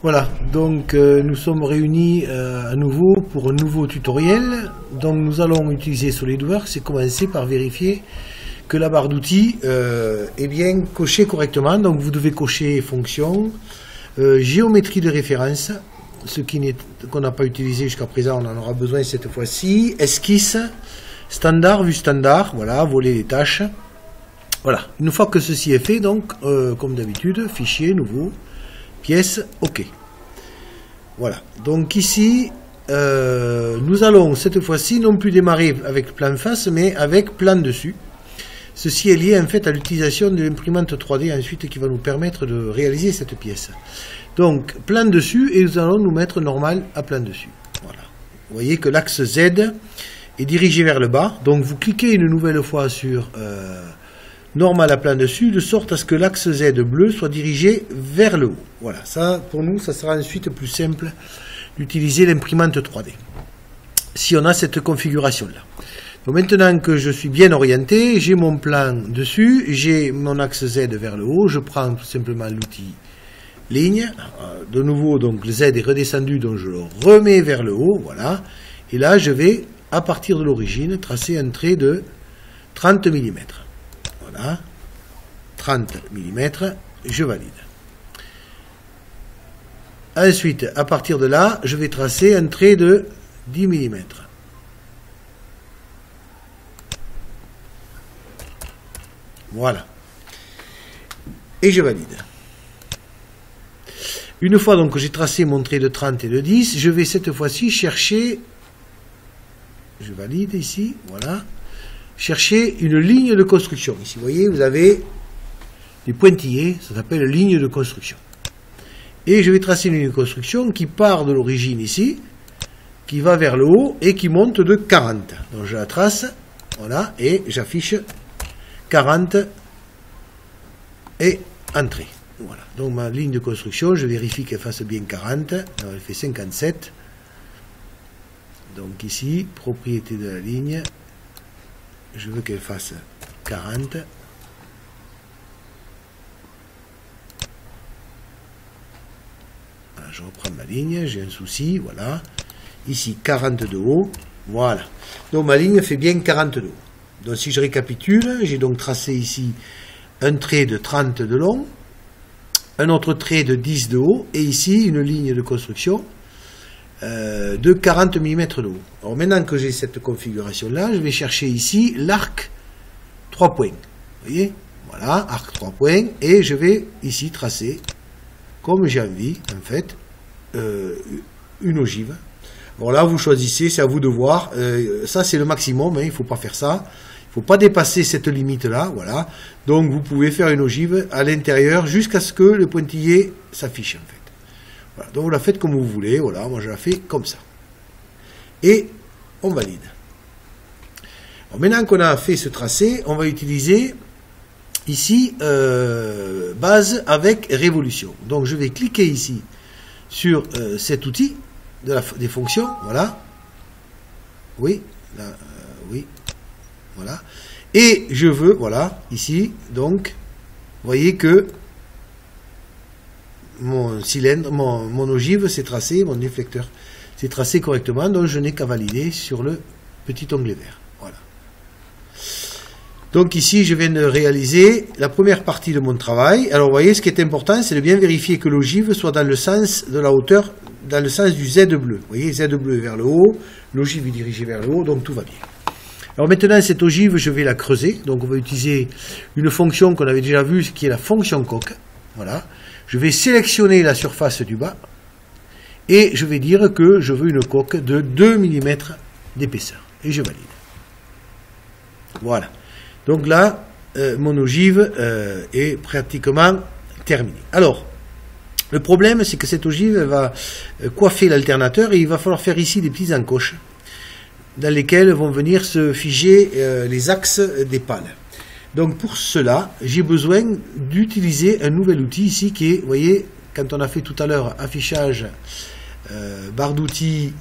Voilà, donc nous sommes réunis à nouveau pour un nouveau tutoriel. Donc nous allons utiliser SolidWorks et commencer par vérifier que la barre d'outils est bien cochée correctement. Donc vous devez cocher fonction, géométrie de référence, ce qu'on n'a pas utilisé jusqu'à présent, on en aura besoin cette fois-ci, esquisse, standard, vue standard, voilà, voler les tâches. Voilà, une fois que ceci est fait, donc comme d'habitude, fichier, nouveau, pièce, OK. Voilà, donc ici, nous allons cette fois-ci non plus démarrer avec plan face, mais avec plan dessus. Ceci est lié en fait à l'utilisation de l'imprimante 3D ensuite qui va nous permettre de réaliser cette pièce. Donc, plan dessus, et nous allons nous mettre normal à plan dessus. Voilà. Vous voyez que l'axe Z est dirigé vers le bas, donc vous cliquez une nouvelle fois sur normal à plan dessus, de sorte à ce que l'axe Z bleu soit dirigé vers le haut. Voilà, ça pour nous, ça sera ensuite plus simple d'utiliser l'imprimante 3D. Si on a cette configuration-là. Donc maintenant que je suis bien orienté, j'ai mon plan dessus, j'ai mon axe Z vers le haut, je prends tout simplement l'outil ligne. De nouveau, donc le Z est redescendu, donc je le remets vers le haut, voilà. Et là, je vais, à partir de l'origine, tracer un trait de 30 mm. Voilà, 30 mm, je valide. Ensuite, à partir de là, je vais tracer un trait de 10 mm. Voilà. Et je valide. Une fois donc que j'ai tracé mon trait de 30 et de 10, je vais cette fois-ci chercher, je valide ici, voilà, chercher une ligne de construction. Ici, vous voyez, vous avez des pointillés, ça s'appelle ligne de construction. Et je vais tracer une ligne de construction qui part de l'origine ici, qui va vers le haut et qui monte de 40. Donc je la trace, voilà, et j'affiche 40 et entrée. Voilà, donc ma ligne de construction, je vérifie qu'elle fasse bien 40, alors elle fait 57. Donc ici, propriété de la ligne, je veux qu'elle fasse 40. Voilà, je reprends ma ligne, j'ai un souci, voilà. Ici, 40 de haut, voilà. Donc ma ligne fait bien 40 de haut. Donc si je récapitule, j'ai donc tracé ici un trait de 30 de long, un autre trait de 10 de haut, et ici une ligne de construction de 40 mm de haut. Alors maintenant que j'ai cette configuration-là, je vais chercher ici l'arc 3 points. Vous voyez? Voilà, arc 3 points, et je vais ici tracer, comme j'ai envie, en fait, une ogive. Bon là, vous choisissez, c'est à vous de voir. Ça, c'est le maximum, hein, il ne faut pas faire ça. Il ne faut pas dépasser cette limite-là, voilà. Donc, vous pouvez faire une ogive à l'intérieur jusqu'à ce que le pointillé s'affiche, en fait. Voilà. Donc, vous la faites comme vous voulez, voilà. Moi, je la fais comme ça. Et on valide. Alors, maintenant qu'on a fait ce tracé, on va utiliser ici base avec révolution. Donc, je vais cliquer ici sur cet outil des fonctions, voilà. Oui, là, oui. Voilà. Et je veux, voilà, ici, donc, vous voyez que mon cylindre, mon ogive s'est tracé, mon déflecteur s'est tracé correctement, donc je n'ai qu'à valider sur le petit onglet vert. Voilà. Donc ici, je viens de réaliser la première partie de mon travail. Alors, vous voyez, ce qui est important, c'est de bien vérifier que l'ogive soit dans le sens de la hauteur, dans le sens du Z bleu. Vous voyez, Z bleu est vers le haut, l'ogive est dirigée vers le haut, donc tout va bien. Alors maintenant, cette ogive, je vais la creuser. Donc on va utiliser une fonction qu'on avait déjà vue, qui est la fonction coque. Voilà. Je vais sélectionner la surface du bas et je vais dire que je veux une coque de 2 mm d'épaisseur. Et je valide. Voilà. Donc là, mon ogive est pratiquement terminée. Alors, le problème, c'est que cette ogive va coiffer l'alternateur et il va falloir faire ici des petites encoches dans lesquels vont venir se figer les axes des pales. Donc pour cela, j'ai besoin d'utiliser un nouvel outil ici qui est, vous voyez, quand on a fait tout à l'heure affichage, barre d'outils,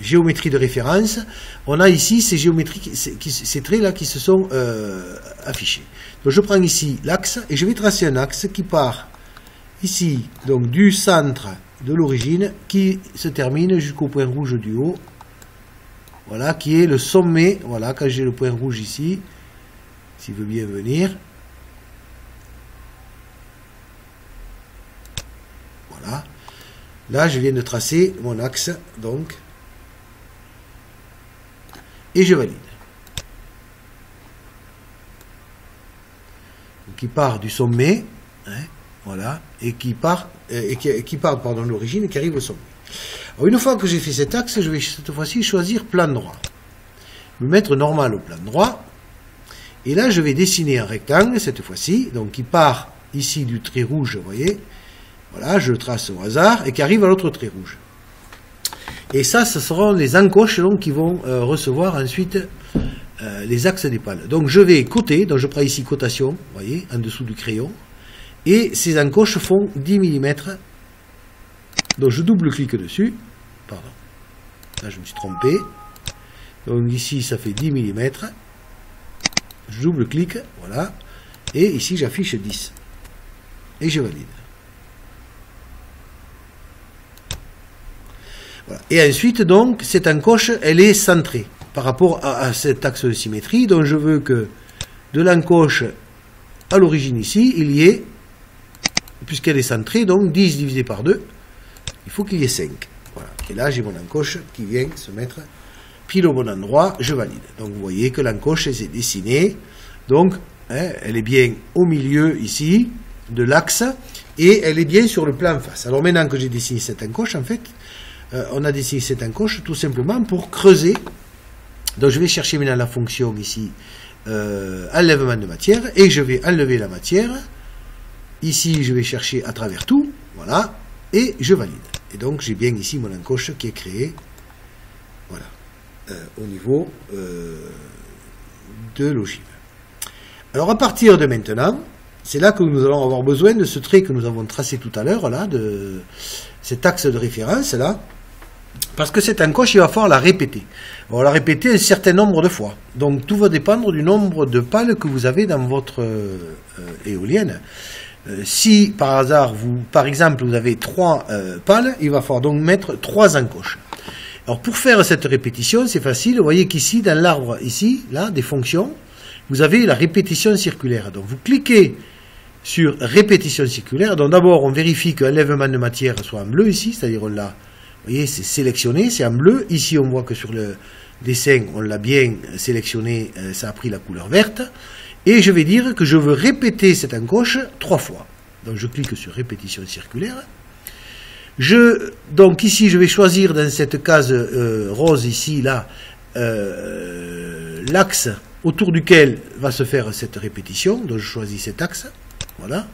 géométrie de référence, on a ici ces géométries, ces traits-là qui se sont affichés. Donc je prends ici l'axe et je vais tracer un axe qui part ici, donc du centre de l'origine, qui se termine jusqu'au point rouge du haut. Voilà, qui est le sommet. Voilà, quand j'ai le point rouge ici, s'il veut bien venir. Voilà. Là, je viens de tracer mon axe, donc. Et je valide. Donc, qui part du sommet, hein, voilà, et qui part de l'origine et qui arrive au sommet. Alors, une fois que j'ai fait cet axe, je vais cette fois-ci choisir plan droit. Me mettre normal au plan droit. Et là, je vais dessiner un rectangle, cette fois-ci, donc qui part ici du trait rouge, vous voyez. Voilà, je le trace au hasard, et qui arrive à l'autre trait rouge. Et ça, ce seront les encoches donc, qui vont recevoir ensuite les axes des pales. Donc je vais coter, donc je prends ici cotation, vous voyez, en dessous du crayon. Et ces encoches font 10 mm. Donc je double-clique dessus. Pardon. Là, je me suis trompé. Donc ici, ça fait 10 mm. Je double-clique, voilà. Et ici, j'affiche 10. Et je valide. Voilà. Et ensuite, donc, cette encoche, elle est centrée par rapport à cet axe de symétrie. Donc, je veux que de l'encoche à l'origine ici, il y ait, puisqu'elle est centrée, donc 10 divisé par 2, il faut qu'il y ait 5. Voilà. Et là, j'ai mon encoche qui vient se mettre pile au bon endroit, je valide. Donc, vous voyez que l'encoche s'est dessinée. Donc, hein, elle est bien au milieu ici de l'axe et elle est bien sur le plan en face. Alors, maintenant que j'ai dessiné cette encoche, en fait, on a dessiné cette encoche tout simplement pour creuser. Donc je vais chercher maintenant la fonction ici, enlèvement de matière, et je vais enlever la matière. Ici je vais chercher à travers tout, voilà, et je valide. Et donc j'ai bien ici mon encoche qui est créée, voilà, au niveau de l'ogive. Alors à partir de maintenant, c'est là que nous allons avoir besoin de ce trait que nous avons tracé tout à l'heure, là, de cet axe de référence, là. Parce que cette encoche, il va falloir la répéter. On va la répéter un certain nombre de fois. Donc tout va dépendre du nombre de pales que vous avez dans votre éolienne. Si par hasard, par exemple, vous avez 3 pales, il va falloir donc mettre 3 encoches. Alors pour faire cette répétition, c'est facile. Vous voyez qu'ici, dans l'arbre, ici, là, des fonctions, vous avez la répétition circulaire. Donc vous cliquez sur répétition circulaire. Donc d'abord, on vérifie que l'enlèvement de matière soit en bleu ici, c'est-à-dire on l'a. Vous voyez, c'est sélectionné, c'est en bleu. Ici, on voit que sur le dessin, on l'a bien sélectionné, ça a pris la couleur verte. Et je vais dire que je veux répéter cette encoche 3 fois. Donc, je clique sur répétition circulaire. Donc, ici, je vais choisir dans cette case rose, ici, là, l'axe autour duquel va se faire cette répétition. Donc, je choisis cet axe. Voilà.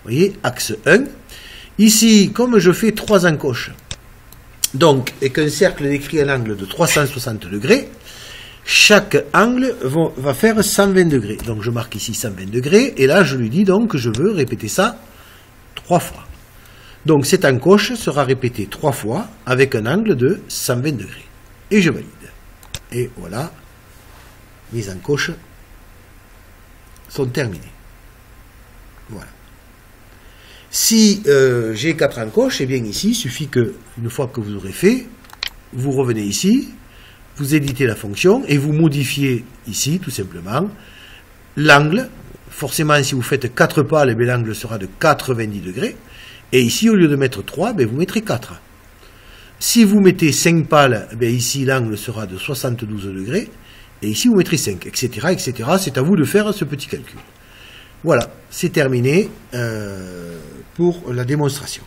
Vous voyez, axe 1. Ici, comme je fais 3 encoches, donc, et qu'un cercle décrit un angle de 360 degrés, chaque angle va faire 120 degrés. Donc, je marque ici 120 degrés, et là, je lui dis donc que je veux répéter ça 3 fois. Donc, cette encoche sera répétée 3 fois avec un angle de 120 degrés. Et je valide. Et voilà, mes encoches sont terminées. Voilà. Si j'ai 4 encoches, et bien ici, il suffit que, une fois que vous aurez fait, vous revenez ici, vous éditez la fonction et vous modifiez ici, tout simplement, l'angle. Forcément, si vous faites 4 pales, l'angle sera de 90 degrés. Et ici, au lieu de mettre 3, vous mettrez 4. Si vous mettez 5 pales, ici, l'angle sera de 72 degrés. Et ici, vous mettrez 5, etc., etc. C'est à vous de faire ce petit calcul. Voilà, c'est terminé pour la démonstration.